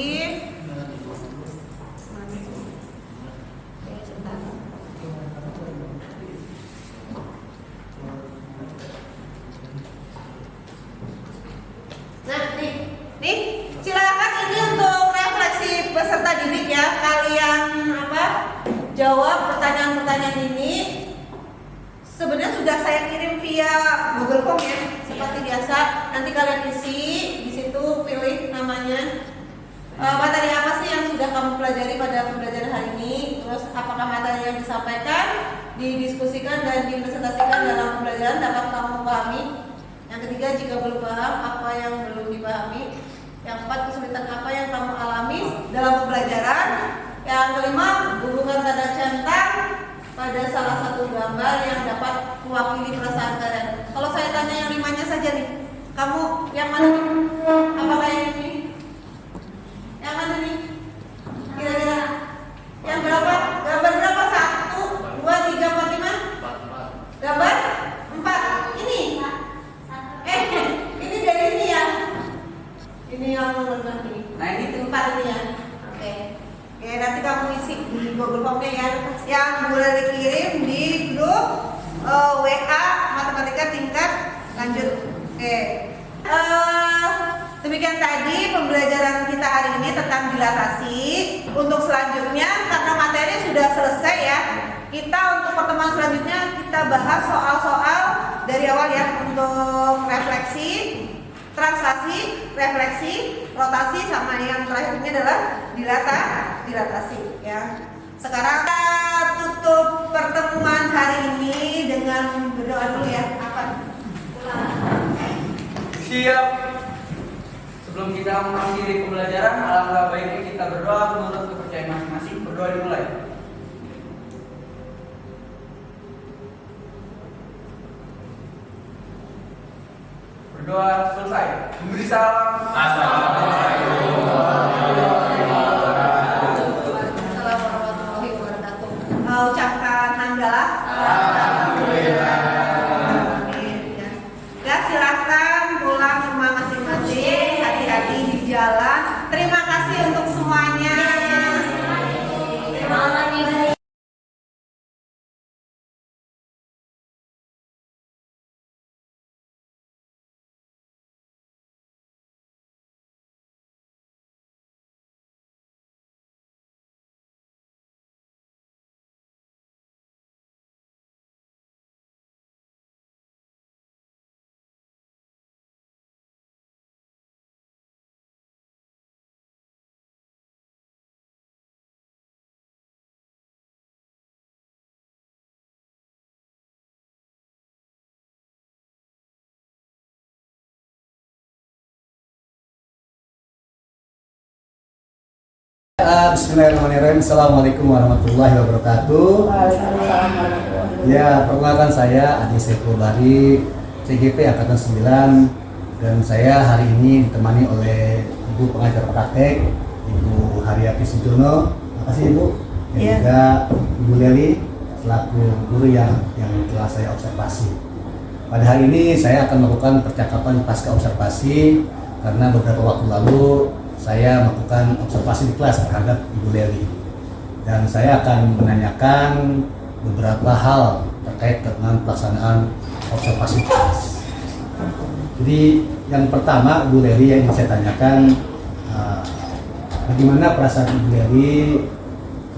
Nah nih silakan ini untuk refleksi peserta didik ya. Kalian jawab pertanyaan-pertanyaan ini. Sebenarnya sudah saya kirim via Google Form ya, seperti biasa. Nanti kalian isi di situ, pilih namanya. Materi apa sih yang sudah kamu pelajari pada pembelajaran hari ini? Terus apakah materi yang disampaikan, didiskusikan dan dipresentasikan dalam pembelajaran dapat kamu pahami? Yang ketiga, jika belum paham, apa yang belum dipahami? Yang keempat, kesulitan apa yang kamu alami dalam pembelajaran? Yang kelima, hubungan tanda centang pada salah satu gambar yang dapat mewakili perasaan kalian. Kalau saya tanya yang 5-nya saja nih, kamu yang mana nih? Apakah yang ini? Yang mana nih? Kira-kira yang berapa? Gambar berapa? 1, 2, 3, 4, 5? Gambar 4. Ini? Ini dari ini ya? Ini yang benar nih. Nah ini 4 ini ya. Oke. Oke, nanti kamu isi di Google Form-nya ya, yang boleh dikirim di grup WA Matematika Tingkat Lanjut. Oke. Demikian tadi pembelajaran kita hari ini tentang dilatasi. Untuk selanjutnya karena materi sudah selesai ya, kita untuk pertemuan selanjutnya kita bahas soal-soal dari awal ya, untuk refleksi, translasi, refleksi, rotasi, sama yang terakhirnya adalah dilatasi ya. Sekarang kita tutup pertemuan hari ini dengan berdoa dulu ya. Apa? Siap. Sebelum kita mengakhiri pembelajaran, alangkah baiknya kita berdoa menurut kepercayaan masing-masing. Berdoa dimulai. Berdoa selesai. Memberi salam. Assalamualaikum warahmatullahi wabarakatuh. Warahmatullahi wabarakatuh. Ucapkan hamdalah. Alhamdulillah. Ya, silakan pulang ke rumah masing-masing. Hati-hati di jalan. Terima kasih untuk semuanya. Terima kasih. Bismillahirrahmanirrahim. Assalamualaikum warahmatullahi wabarakatuh. Ya, perkenalkan saya Adi Saiful Bahri, CGP Angkatan 9, dan saya hari ini ditemani oleh Ibu pengajar praktek, Ibu Haryati Sujono. Terima kasih Ibu. Dan juga Ibu Leli selaku guru yang telah saya observasi. Pada hari ini saya akan melakukan percakapan pasca observasi karena beberapa waktu lalu saya melakukan observasi di kelas terhadap Ibu Leli, dan saya akan menanyakan beberapa hal terkait dengan pelaksanaan observasi di kelas. Jadi yang pertama, Ibu Leli, yang ingin saya tanyakan, bagaimana perasaan Ibu Leli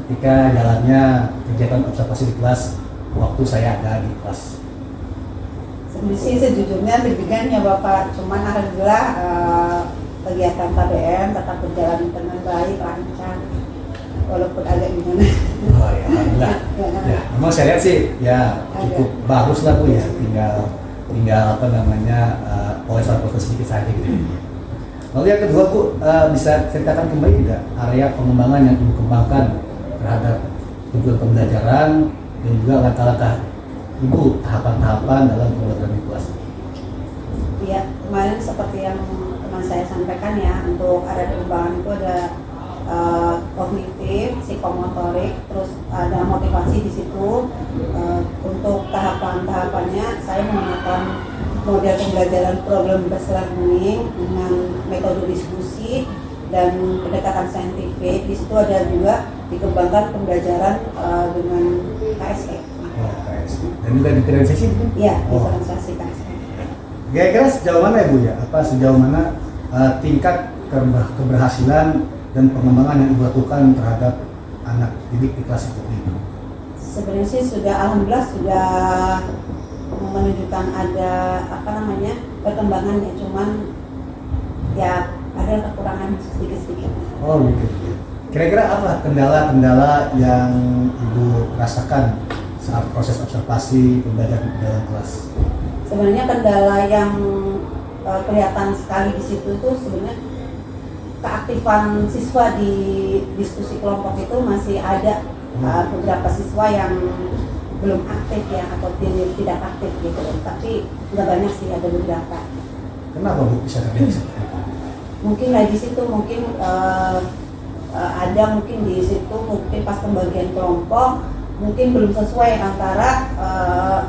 ketika jalannya kegiatan observasi di kelas waktu saya ada di kelas? Sebenarnya sih sejujurnya deg-degan ya Bapak, cuman alhamdulillah kegiatan KBM tetap berjalan dengan baik, lancar, walaupun agak gimana. Oh ya, alhamdulillah. Ya, memang saya lihat sih ya cukup bagus lah Bu ya, tinggal apa namanya poles-poles sedikit saja gitu. Lalu yang kedua Bu, bisa ceritakan kembali tidak area pengembangan yang Ibu kembangkan terhadap tujuan pembelajaran dan juga langkah-langkah Ibu, tahapan-tahapan dalam pembelajaran di kelas? Iya, kemarin seperti yang teman saya sampaikan ya, untuk area pengembangan itu ada kognitif, psikomotorik, terus ada motivasi di situ. Untuk tahapan-tahapannya saya menggunakan model pembelajaran problem based learning dengan metode diskusi dan pendekatan saintifik. Di situ ada juga dikembangkan pembelajaran dengan KSE. Oh, KSE. Dan juga diferensiasi itu? Iya, diferensiasi KSE. Kira-kira sejauh mana ya Bu ya? Sejauh mana tingkat keberhasilan dan pengembangan yang Ibu lakukan terhadap anak didik di kelas itu? Sebenarnya sih alhamdulillah sudah menunjukkan ada perkembangan ya, cuman ya ada kekurangan sedikit-sedikit. Oh gitu. Kira-kira apa kendala-kendala yang Ibu rasakan saat proses observasi pembelajaran dalam kelas? Sebenarnya kendala yang kelihatan sekali di situ itu sebenarnya keaktifan siswa di diskusi kelompok itu masih ada beberapa siswa yang belum aktif ya, atau tidak aktif gitu, tapi nggak banyak sih, ada beberapa. Kenapa Bu bisa terjadi seperti itu? Mungkin di situ ada mungkin di situ mungkin pas pembagian kelompok mungkin belum sesuai antara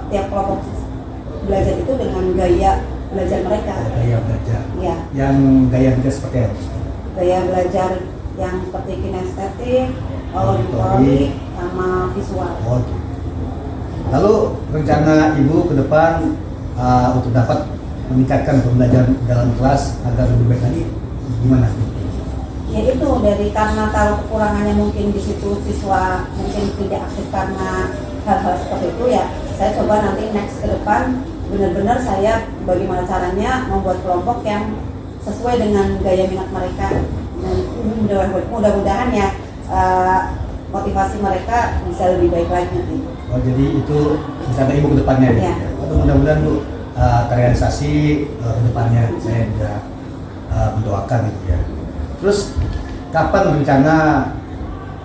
tiap kelompok belajar itu dengan gaya belajar mereka. Gaya belajar. Ya. Yang gaya belajar seperti apa? Gaya belajar yang seperti kinestetik, auditori, sama visual. Oh, gitu. Lalu rencana Ibu ke depan untuk dapat meningkatkan pembelajaran dalam kelas agar lebih baik lagi gimana? Ya itu dari karena tahu kekurangannya mungkin di situ siswa mungkin tidak aktif karena hal-hal seperti itu ya, saya coba nanti next ke depan benar-benar saya bagaimana caranya membuat kelompok yang sesuai dengan gaya minat mereka, dan mudah-mudahan ya motivasi mereka bisa lebih baik lagi nanti. Oh, jadi itu rencana Ibu ke depannya ya? Mudah-mudahan Bu terrealisasi ke depannya, saya juga mendoakan gitu ya. Terus kapan rencana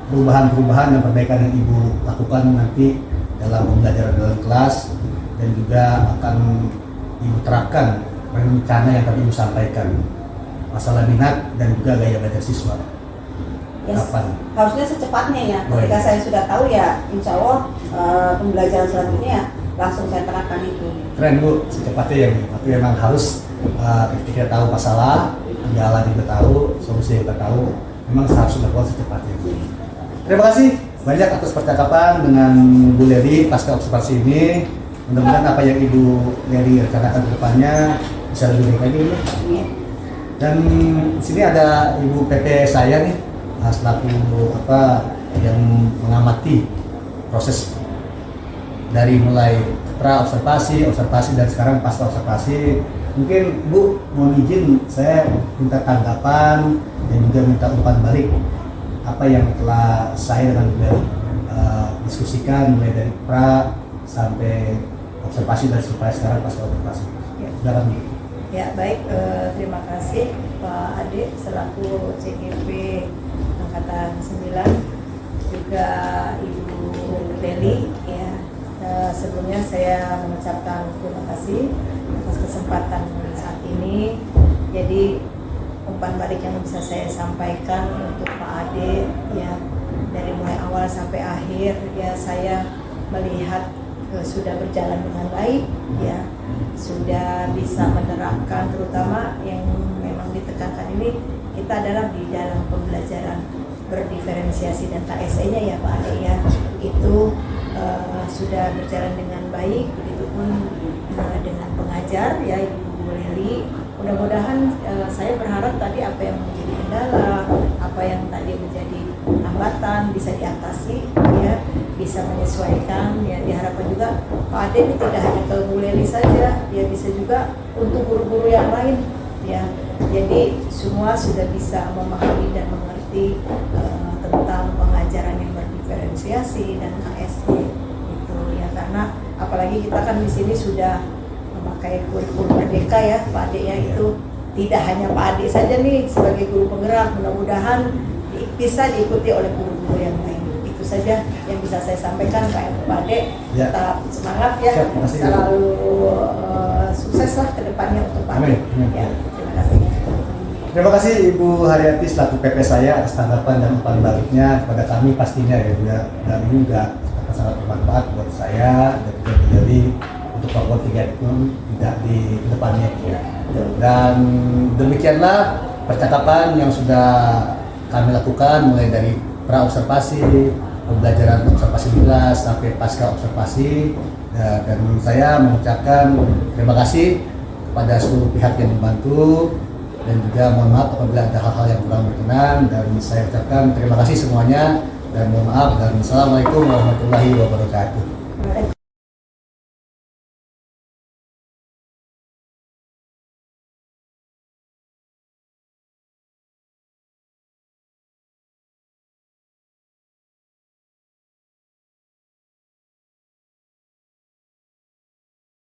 perubahan-perubahan dan perbaikan yang Ibu lakukan nanti dalam pembelajaran dalam kelas, dan juga akan Ibu terapkan rencana yang tadi Ibu sampaikan, masalah minat dan juga gaya belajar siswa? Kapan? Harusnya secepatnya ya. Ketika saya sudah tahu ya, insya Allah pembelajaran selanjutnya ya, langsung saya terapkan itu. Keren Bu, secepatnya ya Bu. Tapi memang harus ketika tahu masalah, kendala juga tahu, solusi juga tahu, memang harus dilakukan secepatnya. Terima kasih banyak atas percakapan dengan Bu Leri pasca observasi ini. Mudah-mudahan apa yang Ibu Leri rencanakan ke depannya bisa lebih baik lagi Bu. Dan di sini ada Ibu PP saya nih, selaku yang mengamati proses dari mulai pra observasi, dan sekarang pasca observasi. Mungkin Bu mohon izin saya minta tanggapan dan juga minta umpan balik apa yang telah saya dengan Bu diskusikan mulai dari pra sampai observasi dan sampai sekarang pasca observasi. Silakan Bu. Ya baik, terima kasih Pak Ade selaku CGP Angkatan 9, juga Ibu Leli ya. Sebelumnya saya mengucapkan terima kasih atas kesempatan saat ini. Jadi umpan balik yang bisa saya sampaikan untuk Pak Ade ya, dari mulai awal sampai akhir ya, saya melihat sudah berjalan dengan baik ya, sudah bisa menerapkan, terutama yang memang ditekankan ini kita adalah di dalam pembelajaran berdiferensiasi dan KSE-nya ya Pak Ade ya, itu sudah berjalan dengan baik, begitupun dengan pengajar ya Ibu Leli. Mudah-mudahan saya berharap tadi apa yang menjadi kendala, apa yang tadi menjadi hambatan bisa diatasi ya, bisa menyesuaikan ya. Diharapkan juga Pak Ade ini tidak hanya ke Bu Leli saja, ya bisa juga untuk guru-guru yang lain ya. Jadi semua sudah bisa memahami dan mengerti tentang pengajaran yang berdiferensiasi dan KSE itu ya, karena apalagi kita kan di sini sudah memakai kurikulum merdeka ya Pak Ade ya, itu tidak hanya Pak Ade saja nih sebagai guru penggerak, mudah-mudahan bisa diikuti oleh guru-guru yang lain. Itu saja yang bisa saya sampaikan Pak Ade. Ya. Tetap semangat ya, selalu sukses lah ke depannya untuk Pak Ade. Ya, terima kasih. Terima kasih Ibu Haryati selaku PP saya atas tanggapan dan umpan baliknya kepada kami pastinya ya Bu, dan ini juga akan sangat bermanfaat buat saya dan juga Bu Leli untuk melakukan kegiatan tidak di depannya ya. Dan demikianlah percakapan yang sudah kami lakukan mulai dari pra observasi, pembelajaran observasi kelas sampai pasca observasi, dan saya mengucapkan terima kasih kepada seluruh pihak yang membantu, dan juga mohon maaf apabila ada hal-hal yang kurang berkenan, dan saya ucapkan terima kasih semuanya dan mohon maaf, dan assalamualaikum warahmatullahi wabarakatuh.